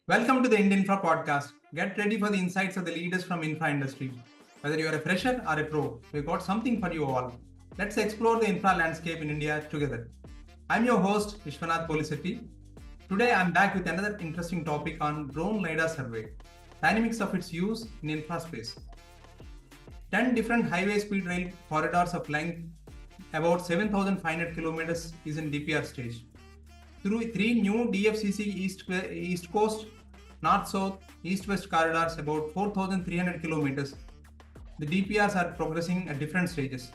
Welcome to the IndInfra Podcast. Get ready for the insights of the leaders from infra industry. Whether you are a fresher or a pro, we've got something for you all. Let's explore the infra landscape in India together. I'm your host, Viswanadh Polisetty. Today I'm back with another interesting topic on drone LiDAR survey, dynamics of its use in infra space. 10 different highway speed rail corridors of length about 7,500 kilometers is in DPR stage. Through 3 new DFCC East Coast, North-South, East-West corridors about 4,300 kilometers. The DPRs are progressing at different stages.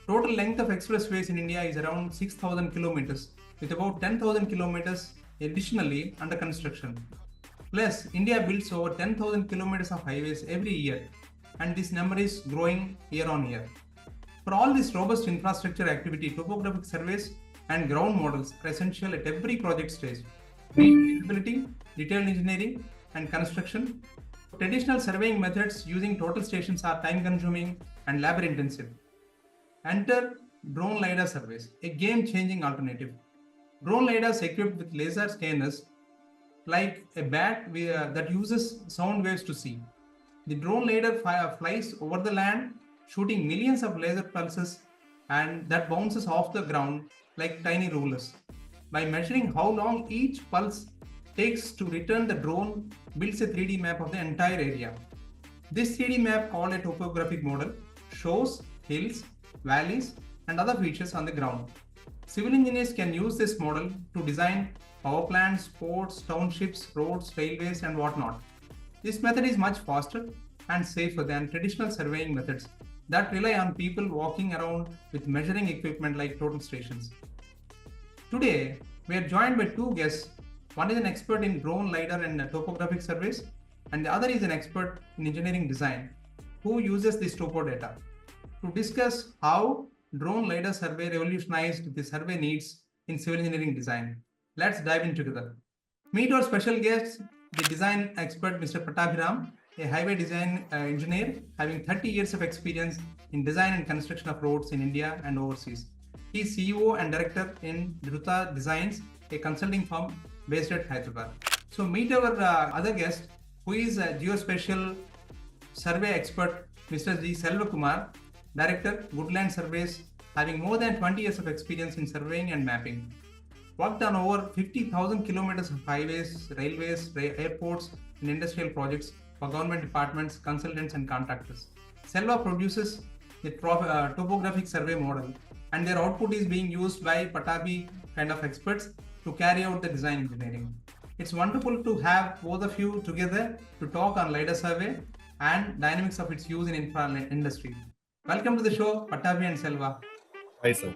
Total length of expressways in India is around 6,000 kilometers, with about 10,000 kilometers additionally under construction. Plus, India builds over 10,000 kilometers of highways every year, and this number is growing year on year. For all this robust infrastructure activity, topographic surveys and ground models are essential at every project stage, be it feasibility, detailed engineering, and construction. Traditional surveying methods using total stations are time-consuming and labor-intensive. Enter drone LiDAR surveys, a game-changing alternative. Drone LiDARs equipped with laser scanners like a bat that uses sound waves to see. The drone LiDAR flies over the land, shooting millions of laser pulses and that bounces off the ground like tiny rulers. By measuring how long each pulse takes to return, the drone builds a 3D map of the entire area. This 3D map, called a topographic model, shows hills, valleys, and other features on the ground. Civil engineers can use this model to design power plants, ports, townships, roads, railways, and whatnot. This method is much faster and safer than traditional surveying methods that rely on people walking around with measuring equipment like total stations. Today, we are joined by two guests. One is an expert in drone LiDAR and topographic surveys, and the other is an expert in engineering design who uses this topo data to discuss how drone LiDAR survey revolutionized the survey needs in civil engineering design. Let's dive in together. Meet our special guest, the design expert Mr. Pattabhiram, a highway design engineer having 30 years of experience in design and construction of roads in India and overseas. He is CEO and director in Druta Designs, a consulting firm based at Hyderabad. So meet our other guest, who is a Geo-spatial survey expert, Mr. G Selvakumar, director, Goodland Surveys, having more than 20 years of experience in surveying and mapping. Worked on over 50,000 kilometers of highways, railways, airports, and industrial projects for government departments, consultants, and contractors. Selva produces the topographic survey model, and their output is being used by Pattabhi kind of experts to carry out the design engineering. It's wonderful to have both of you together to talk on LiDAR survey and dynamics of its use in infra industry. Welcome to the show, Pattabhi and Selva. Hi, sir.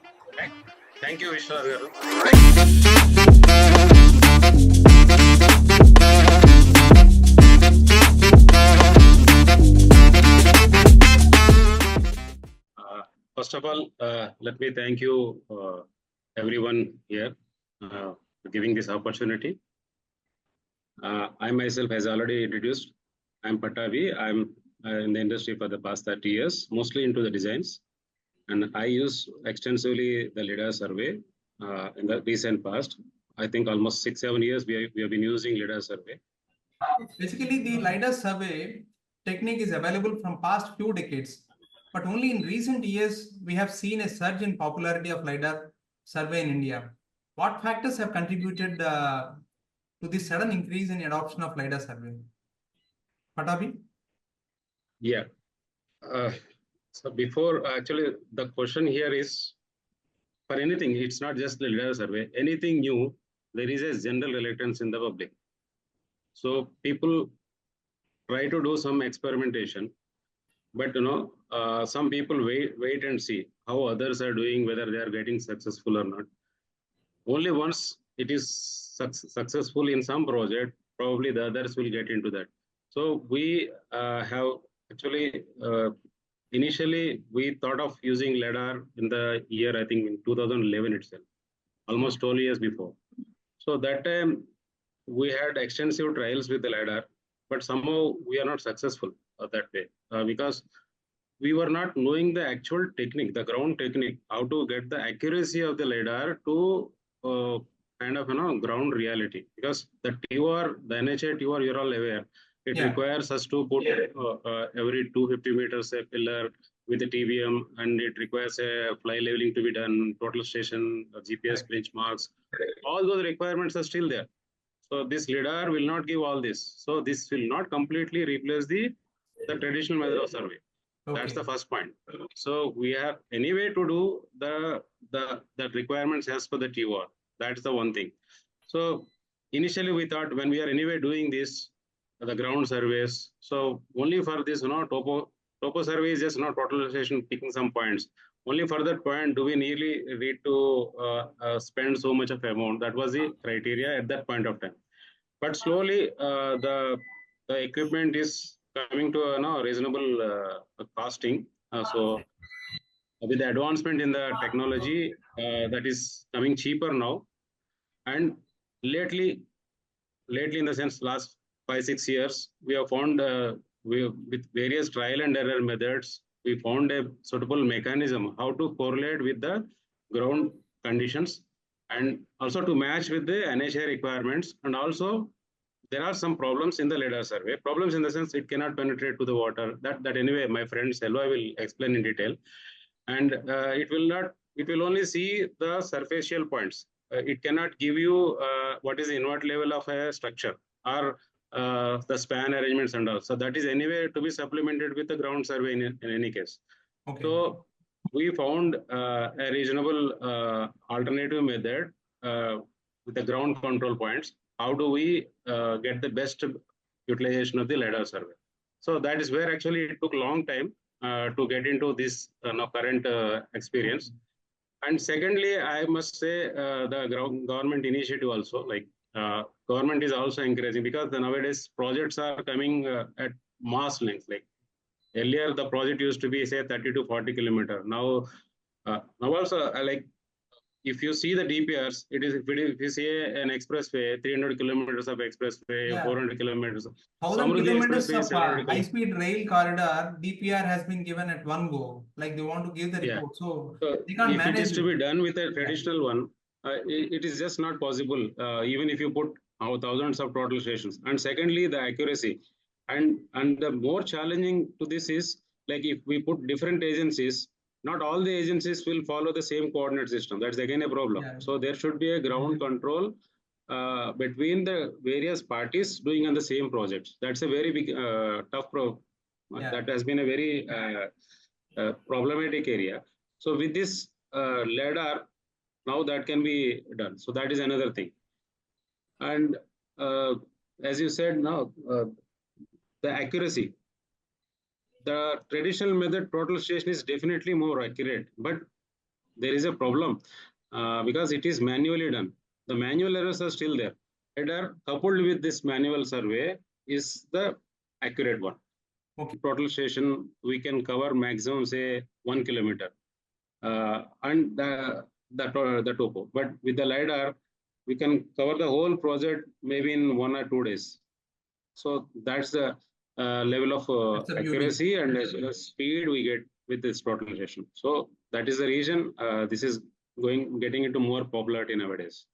Thank you, Viswanadh. First of all, let me thank you, everyone here, for giving this opportunity. I myself, as already introduced, I'm Pattabhi. I'm in the industry for the past 30 years, mostly into the designs. And I use extensively the LiDAR survey in the recent past. I think almost 6-7 years we have been using LiDAR survey. Basically, the LiDAR survey technique is available from past few decades, but only in recent years we have seen a surge in popularity of LiDAR survey in India. What factors have contributed to this sudden increase in adoption of LiDAR survey? Pattabhi? Yeah. So before, actually, the question here is, for anything, it's not just the LiDAR survey, anything new, there is a general reluctance in the public. So people try to do some experimentation, but some people wait and see how others are doing, whether they are getting successful or not. Only once it is successful in some project, probably the others will get into that. So we have actually, initially we thought of using LiDAR in the year, I think in 2011 itself, almost 12 years before. So that time we had extensive trials with the LiDAR, but somehow we are not successful that way because we were not knowing the actual technique, the ground technique, how to get the accuracy of the LiDAR to kind of ground reality, because the TOR, the NHA TOR, you're all aware, it requires us to put every 250 meters a pillar with a TBM, and it requires a fly leveling to be done, total station, GPS benchmarks. All those requirements are still there. So this LIDAR will not give all this. So this will not completely replace the traditional method of survey. That's the first point. So we have anyway to do the requirements as per the TOR. That's the one thing. So initially we thought, when we are anyway doing this, the ground surveys, so only for this, topo survey is just totalization, picking some points. Only for that point do we need to spend so much of amount. That was the criteria at that point of time. But slowly the equipment is coming to a reasonable costing. So with the advancement in the technology, that is coming cheaper now. And lately in the sense last 5-6 years, we have found with various trial and error methods, we found a suitable mechanism how to correlate with the ground conditions, and also to match with the NHA requirements. And also there are some problems in the LIDAR survey. Problems in the sense it cannot penetrate to the water. That anyway, my friend Selva will explain in detail. And it will only see the superficial points. It cannot give you what is the invert level of a structure, or the span arrangements and all. So that is anyway to be supplemented with the ground survey in any case. So we found a reasonable alternative method with the ground control points. How do we get the best utilization of the LIDAR survey? So that is where actually it took a long time to get into this current experience. And secondly, I must say the government initiative also, like government is also encouraging, because nowadays projects are coming at mass length. Like earlier, the project used to be say 30 to 40 kilometer. Now also like if you see the DPRs, it is, if you see an expressway, 300 kilometers of expressway, 400 kilometers. 1,000 kilometers of high-speed rail corridor, DPR has been given at one go. Like they want to give the report. So they can't manage. If it is to be done with a traditional one, it is just not possible, even if you put thousands of total stations. And secondly, the accuracy. And the more challenging to this is, like if we put different agencies, not all the agencies will follow the same coordinate system. That's again a problem. So there should be a ground control between the various parties doing on the same projects. That's a very big, tough problem. That has been a very problematic area. So with this LIDAR, now that can be done. So that is another thing. And as you said now, the accuracy. The traditional method total station is definitely more accurate, but there is a problem because it is manually done. The manual errors are still there. LIDAR coupled with this manual survey is the accurate one. Total station, we can cover maximum say 1 kilometer and the topo. But with the LIDAR, we can cover the whole project maybe in 1 or 2 days. So that's the level of accuracy and as well as speed we get with this total station. So that is the reason this is getting into more popularity nowadays.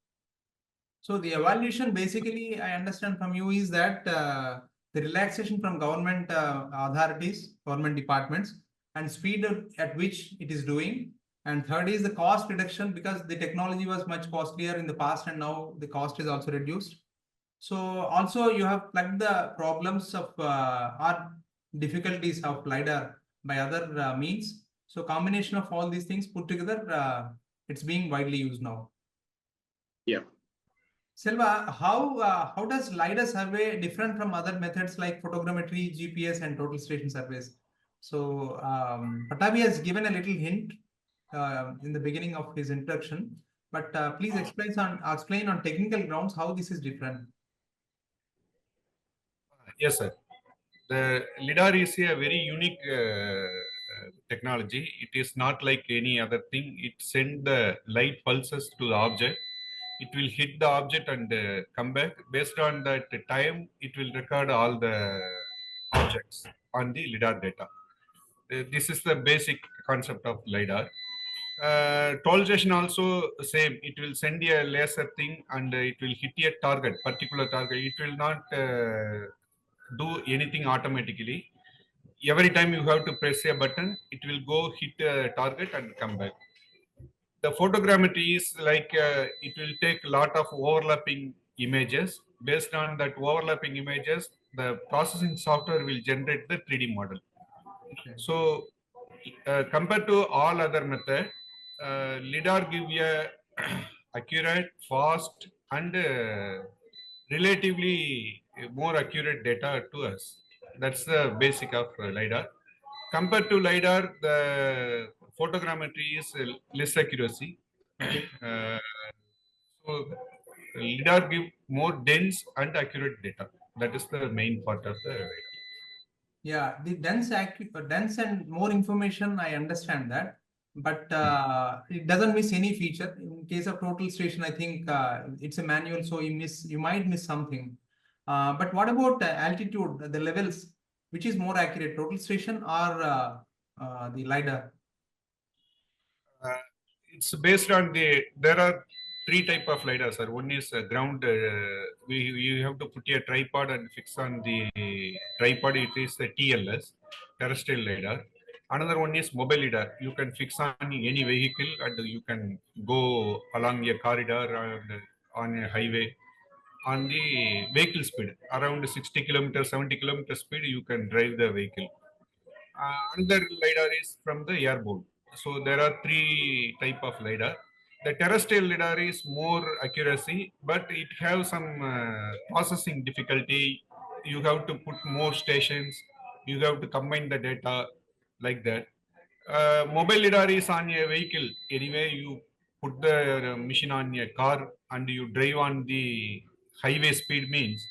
So the evaluation, basically, I understand from you is that the relaxation from government authorities, government departments, and speed at which it is doing. And third is the cost reduction, because the technology was much costlier in the past and now the cost is also reduced. So also you have plugged the problems of or difficulties of LIDAR by other means. So combination of all these things put together, it's being widely used now. Yeah. Selva, how does LIDAR survey different from other methods like photogrammetry, GPS, and total station surveys? So Pattabhi has given a little hint in the beginning of his introduction, but please explain on technical grounds how this is different. Yes, sir. The LIDAR is a very unique technology. It is not like any other thing. It sends the light pulses to the object. It will hit the object and come back. Based on that time, it will record all the objects on the LIDAR data. This is the basic concept of LIDAR. Toleration also same. It will send a laser thing and it will hit a target, particular target. It will not do anything automatically. Every time you have to press a button, it will go hit a target and come back. The photogrammetry is like it will take a lot of overlapping images. Based on that overlapping images, the processing software will generate the 3D model. Okay. So compared to all other method, lidar give a accurate, fast, and relatively more accurate data to us. That's the basic of lidar. Compared to lidar, the photogrammetry is less accuracy. Okay. So lidar give more dense and accurate data. That is the main part of the lidar. Yeah, the dense and more information, I understand that, but it doesn't miss any feature. In case of total station, I think it's a manual, so you might miss something. But what about altitude, the levels, which is more accurate, total station or the lidar? It's based on there are three type of lidar, sir. One is ground. You have to put a tripod and fix on the tripod. It is the TLS, terrestrial lidar. Another one is mobile lidar. You can fix on any vehicle and you can go along a corridor and on a highway. On the vehicle speed, around 60 kilometers, 70 kilometers speed, you can drive the vehicle. Another lidar is from the airborne. So there are three type of lidar. The terrestrial lidar is more accuracy, but it have some processing difficulty. You have to put more stations. You have to combine the data like that. Mobile lidar is on a vehicle. Anyway, you put the machine on a car and you drive on the highway speed means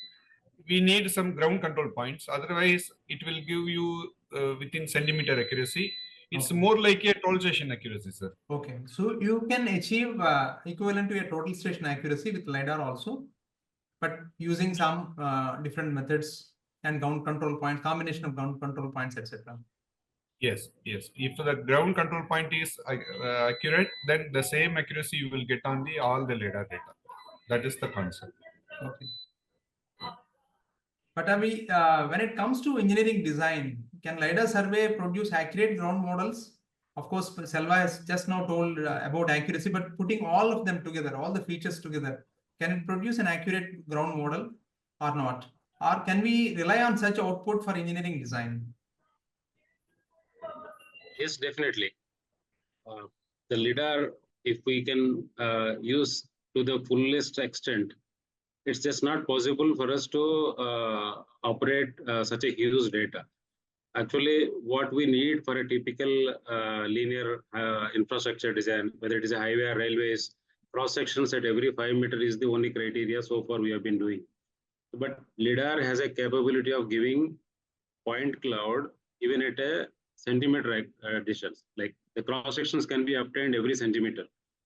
we need some ground control points. Otherwise, it will give you within centimeter accuracy. It's Okay. more like a total station accuracy, sir. Okay, so you can achieve equivalent to a total station accuracy with lidar also, but using some different methods and ground control points, combination of ground control points, etc. Yes, yes. If the ground control point is accurate, then the same accuracy you will get on the all the lidar data. That is the concept. Okay. But when it comes to engineering design, can LiDAR survey produce accurate ground models? Of course, Selva has just now told about accuracy, but putting all of them together, all the features together, can it produce an accurate ground model or not? Or can we rely on such output for engineering design? Yes, definitely. The lidar, if we can use to the fullest extent, it's just not possible for us to operate such a huge data. Actually, what we need for a typical linear infrastructure design, whether it is a highway or railways, cross sections at every 5 meters is the only criteria so far we have been doing. But lidar has a capability of giving point cloud even at a centimeter distance. Like the cross sections can be obtained every centimeter.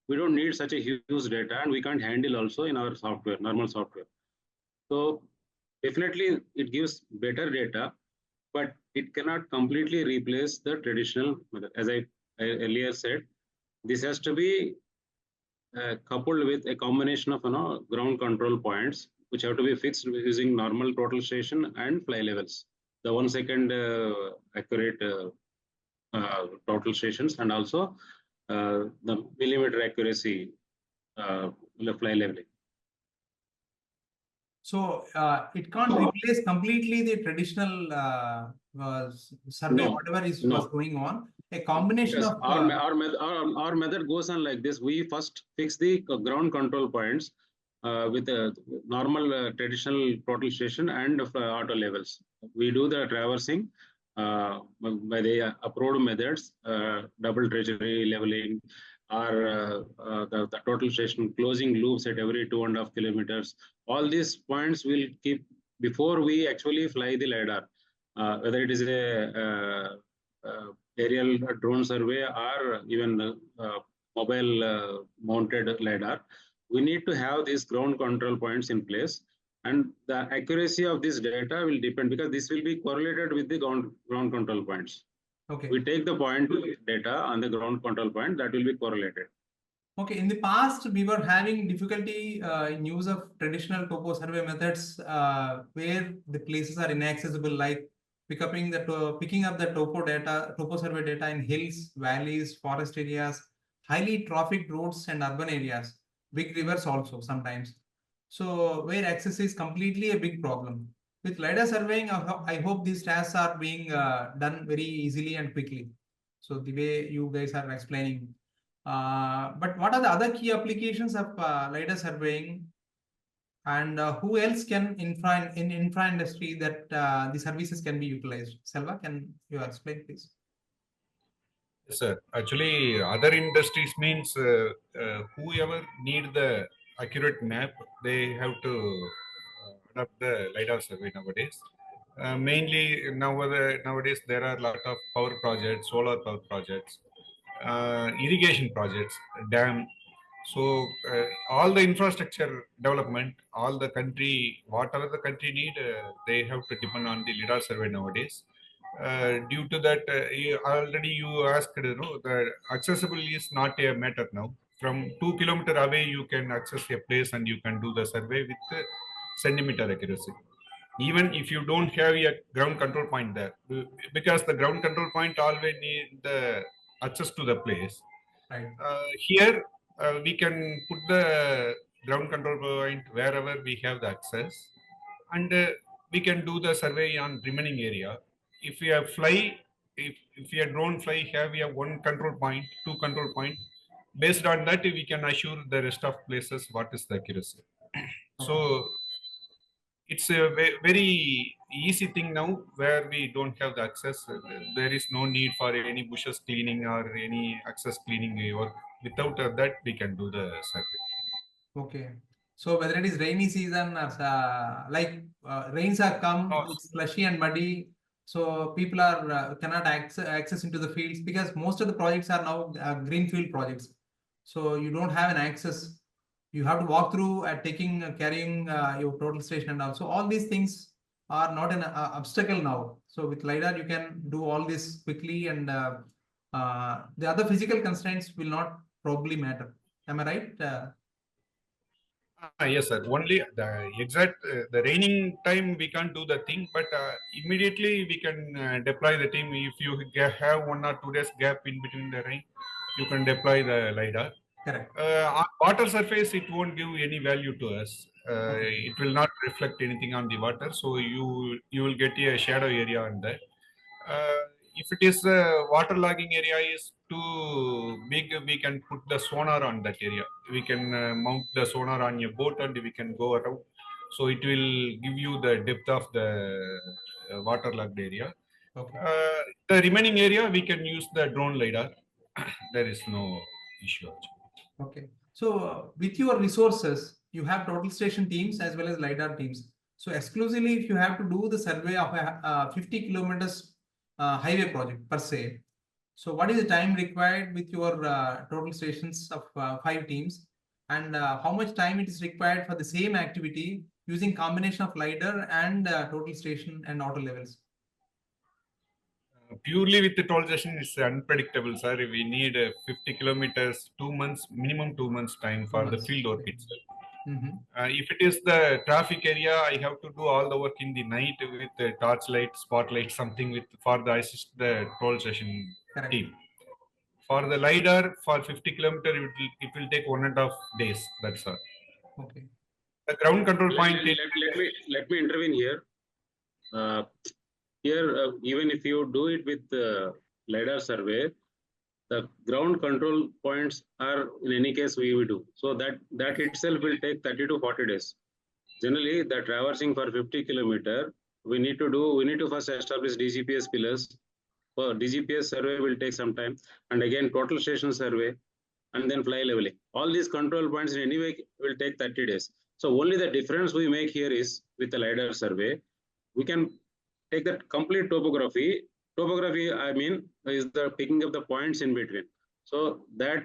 We don't need such a huge data, and we can't handle also in our software, normal software. So definitely it gives better data, but it cannot completely replace the traditional method. As I earlier said, this has to be coupled with a combination of ground control points, which have to be fixed using normal total station and fly levels. The 1 second accurate total stations, and also the millimeter accuracy fly leveling. So it can't replace completely the traditional survey, No, whatever no. was going on. A combination Yes, of our method goes on like this. We first fix the ground control points with a normal traditional total station and auto levels. We do the traversing by the approved methods, double treasury leveling, or the total station closing loops at every 2.5 kilometers. All these points will keep before we actually fly the lidar, whether it is a aerial drone survey or even mobile mounted lidar. We need to have these ground control points in place, and the accuracy of this data will depend, because this will be correlated with the ground control points. Okay. We take the point data on the ground control point that will be correlated. Okay, in the past, we were having difficulty in use of traditional topo survey methods where the places are inaccessible, like picking up the topo survey data in hills, valleys, forest areas, highly trafficked roads and urban areas, big rivers also sometimes. So where access is completely a big problem. With LiDAR surveying, I hope these tasks are being done very easily and quickly. So the way you guys are explaining. But what are the other key applications of LiDAR surveying, and who else can in infra industry that the services can be utilized? Selva, can you explain, please? Yes, sir. Actually, other industries means whoever need the accurate map, they have to adopt the LiDAR survey nowadays. Mainly nowadays there are a lot of power projects, solar power projects, irrigation projects, dam. So all the infrastructure development, all the country, whatever the country need, they have to depend on the LiDAR survey nowadays. Due to that, you asked, the accessible is not a matter now. From 2 kilometer away, you can access a place and you can do the survey with centimeter accuracy. Even if you don't have a ground control point there, because the ground control point always need the access to the place. Right. Here, we can put the ground control point wherever we have the access, and we can do the survey on remaining area. If we have fly, if we have drone fly, have we have one control point, two control point. Based on that, we can assure the rest of places what is the accuracy. So it's a very easy thing now where we don't have the access. There is no need for any bushes cleaning or any access cleaning work. Without that, we can do the survey. Okay. So whether it is rainy season or rains have come, No, it's slushy and muddy, so people are cannot access into the fields because most of the projects are now greenfield projects. So you don't have an access. You have to walk through carrying your total station, and also all these things are not an obstacle now. So with LiDAR, you can do all this quickly, and the other physical constraints will not probably matter. Am I right? Yes, sir. Only the exact the raining time we can't do the thing, but immediately we can deploy the team. If you have 1 or 2 days gap in between the rain, you can deploy the LiDAR. Correct. On water surface, it won't give any value to us. Okay. It will not reflect anything on the water, so you will get a shadow area on that. Uh, if it is waterlogging area is too big, we can put the sonar on that area. We can mount the sonar on your boat and we can go around. So it will give you the depth of the waterlogged area. Okay. The remaining area, we can use the drone LiDAR. There is no issue. Okay. So with your resources, you have total station teams as well as LiDAR teams. So exclusively, if you have to do the survey of a 50 kilometers highway project per se, so what is the time required with your total stations of 5 teams, and how much time it is required for the same activity using combination of LiDAR and total station and auto levels? Purely with the toll station is unpredictable, sir. We need 50 kilometers, 2 months, minimum 2 months time for the field work itself. If it is the traffic area, I have to do all the work in the night with the torchlight, spotlight, something with for the assist the toll station Correct. team. For the LiDAR, for 50 kilometer, it will take 1.5 days. That's all. Okay. The ground control point. Let me intervene here. Even if you do it with LiDAR survey, the ground control points are in any case we will do. So that itself will take 30 to 40 days. Generally, the traversing for 50 kilometer, we need to first establish DGPS pillars. For DGPS survey will take some time, and again total station survey, and then fly leveling. All these control points in any way will take 30 days. So only the difference we make here is with the LiDAR survey, we can take that complete topography. Topography, I mean, is the picking up the points in between. So that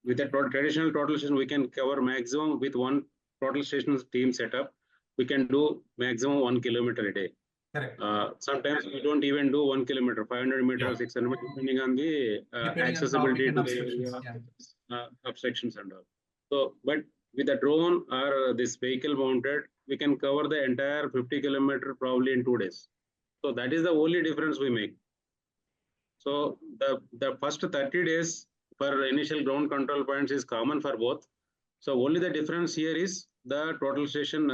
with the traditional total station, we can cover maximum with one total station team setup. We can do maximum 1 kilometer a day. Correct. Sometimes we don't even do 1 kilometer, 500 meters, 600 meters, depending on the Depending on accessibility traffic and to the obstructions. area, obstructions and all. So, but with a drone or this vehicle mounted, we can cover the entire 50 kilometer probably in 2 days. So that is the only difference we make. So the first 30 days for initial ground control points is common for both. So only the difference here is the total station,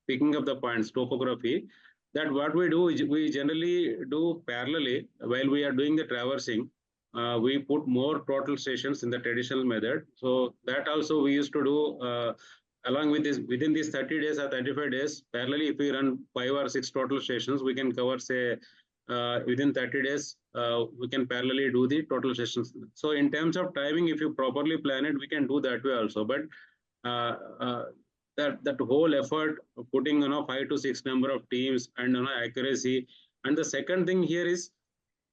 picking up the points, topography. That what we do is we generally do parallelly while we are doing the traversing. We put more total stations in the traditional method. So that also we used to do along with this within these 30 days or 35 days. Parallelly, if we run 5 or 6 total stations, we can cover say within 30 days, we can parallelly do the total sessions. So in terms of timing, if you properly plan it, we can do that way also. But uh, uh, that whole effort of putting 5 to 6 number of teams and accuracy. And the second thing here is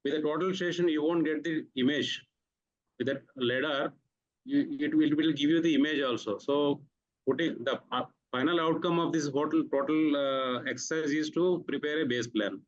with a total session, you won't get the image. With that LiDAR, it will give you the image also. So putting the final outcome of this total exercise is to prepare a base plan.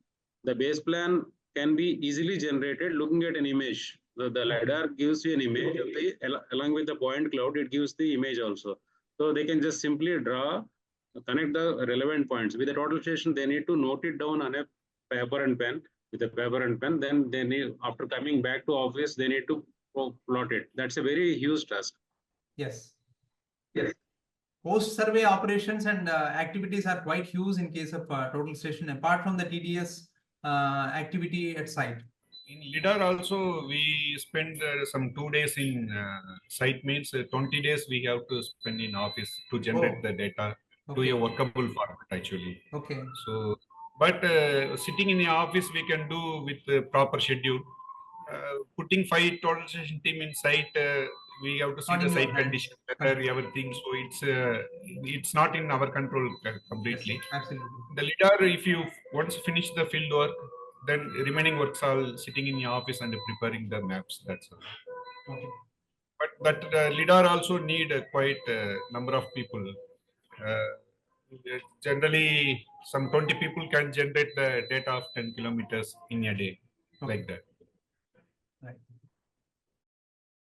The base plan can be easily generated looking at an image. The LiDAR gives you an image of along with the point cloud, it gives the image also. So they can just simply connect the relevant points. With the total station, they need to note it down on a paper and pen. With a paper and pen, then they need, after coming back to office, they need to plot it. That's a very huge task. Yes. Yes. Post-survey operations and activities are quite huge in case of total station, apart from the TDS activity at site. In LIDAR also, we spend some 2 days in site, means 20 days we have to spend in office to generate the data to a workable format actually. Okay. So, but sitting in the office, we can do with the proper schedule. Putting 5 total station team in site, we have to see the site condition, weather, everything. So it's not in our control completely. Yes, absolutely. The LIDAR, if you once finish the field work, then remaining works all sitting in the office and preparing the maps. That's all. Okay. But that LIDAR also need quite a number of people. Generally, some 20 people can generate the data of 10 kilometers in a day, like that. Right.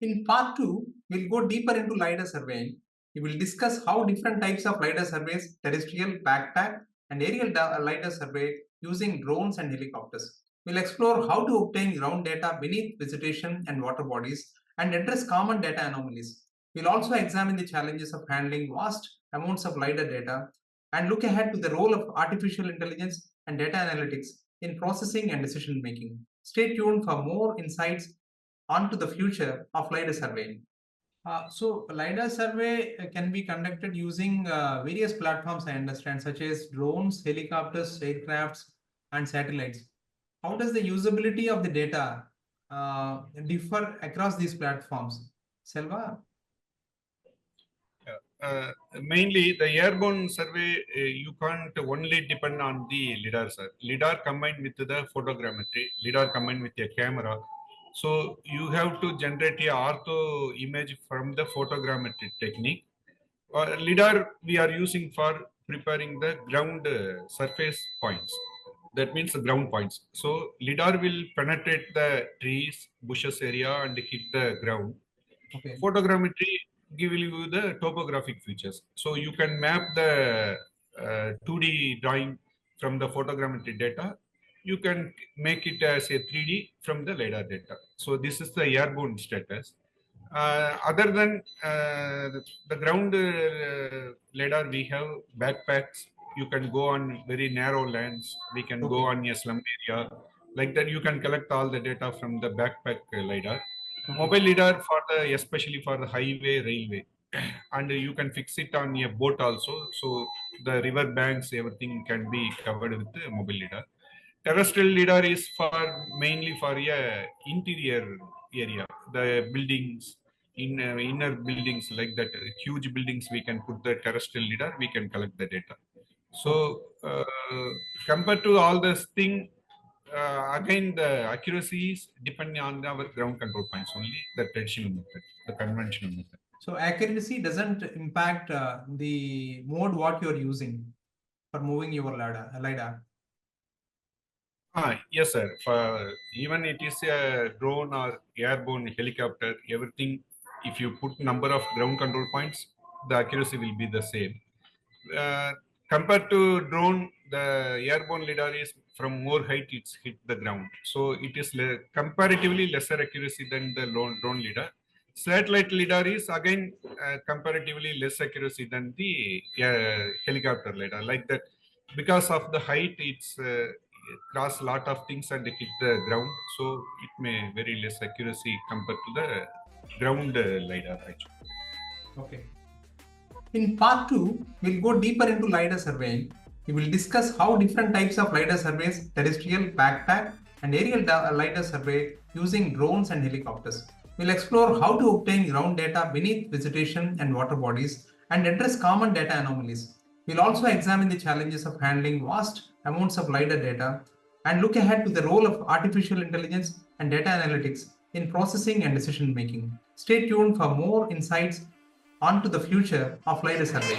In part 2, we'll go deeper into LiDAR surveying. We will discuss how different types of LiDAR surveys, terrestrial, backpack, and aerial LiDAR survey using drones and helicopters. We'll explore how to obtain ground data beneath vegetation and water bodies and address common data anomalies. We'll also examine the challenges of handling vast amounts of LiDAR data and look ahead to the role of artificial intelligence and data analytics in processing and decision making. Stay tuned for more insights onto the future of LiDAR surveying. So LiDAR survey can be conducted using various platforms, I understand, such as drones, helicopters, aircrafts, and satellites. How does the usability of the data differ across these platforms? Selva? Mainly the airborne survey, you can't only depend on the LIDAR, sir. LIDAR combined with the photogrammetry, LIDAR combined with a camera. So you have to generate a ortho image from the photogrammetry technique. LIDAR we are using for preparing the ground surface points. That means the ground points. So LIDAR will penetrate the trees, bushes area and hit the ground. Okay. Photogrammetry give you the topographic features. So you can map the 2D drawing from the photogrammetry data. You can make it as a 3D from the LiDAR data. So this is the airborne status. Other than the ground LiDAR, we have backpacks. You can go on very narrow lands. We can go on a slum area. Like that, you can collect all the data from the backpack LiDAR. Mobile LiDAR for the, especially for the highway, railway, and you can fix it on a boat also. So the river banks, everything can be covered with the mobile LiDAR. Terrestrial LiDAR is for mainly for a interior area, the buildings, in inner buildings like that, huge buildings. We can put the terrestrial LiDAR. We can collect the data. So compared to all this thing, again, the accuracy is depending on our ground control points only, the traditional method, the conventional method. So accuracy doesn't impact the mode what you're using for moving your LiDAR. Yes, sir. Even it is a drone or airborne helicopter, everything, if you put number of ground control points, the accuracy will be the same. Uh, Compared to drone, the airborne lidar is from more height, it's hit the ground. So it is comparatively lesser accuracy than the drone lidar. Satellite lidar is again comparatively less accuracy than the helicopter lidar. Like that, because of the height, it's cross a lot of things and hit the ground. So it may very less accuracy compared to the ground lidar. Actually. Okay. In part 2, we'll go deeper into LiDAR surveying. We will discuss how different types of LiDAR surveys, terrestrial, backpack, and aerial LiDAR survey using drones and helicopters. We'll explore how to obtain ground data beneath vegetation and water bodies and address common data anomalies. We'll also examine the challenges of handling vast amounts of LiDAR data and look ahead to the role of artificial intelligence and data analytics in processing and decision making. Stay tuned for more insights onto the future of LiDAR surveying.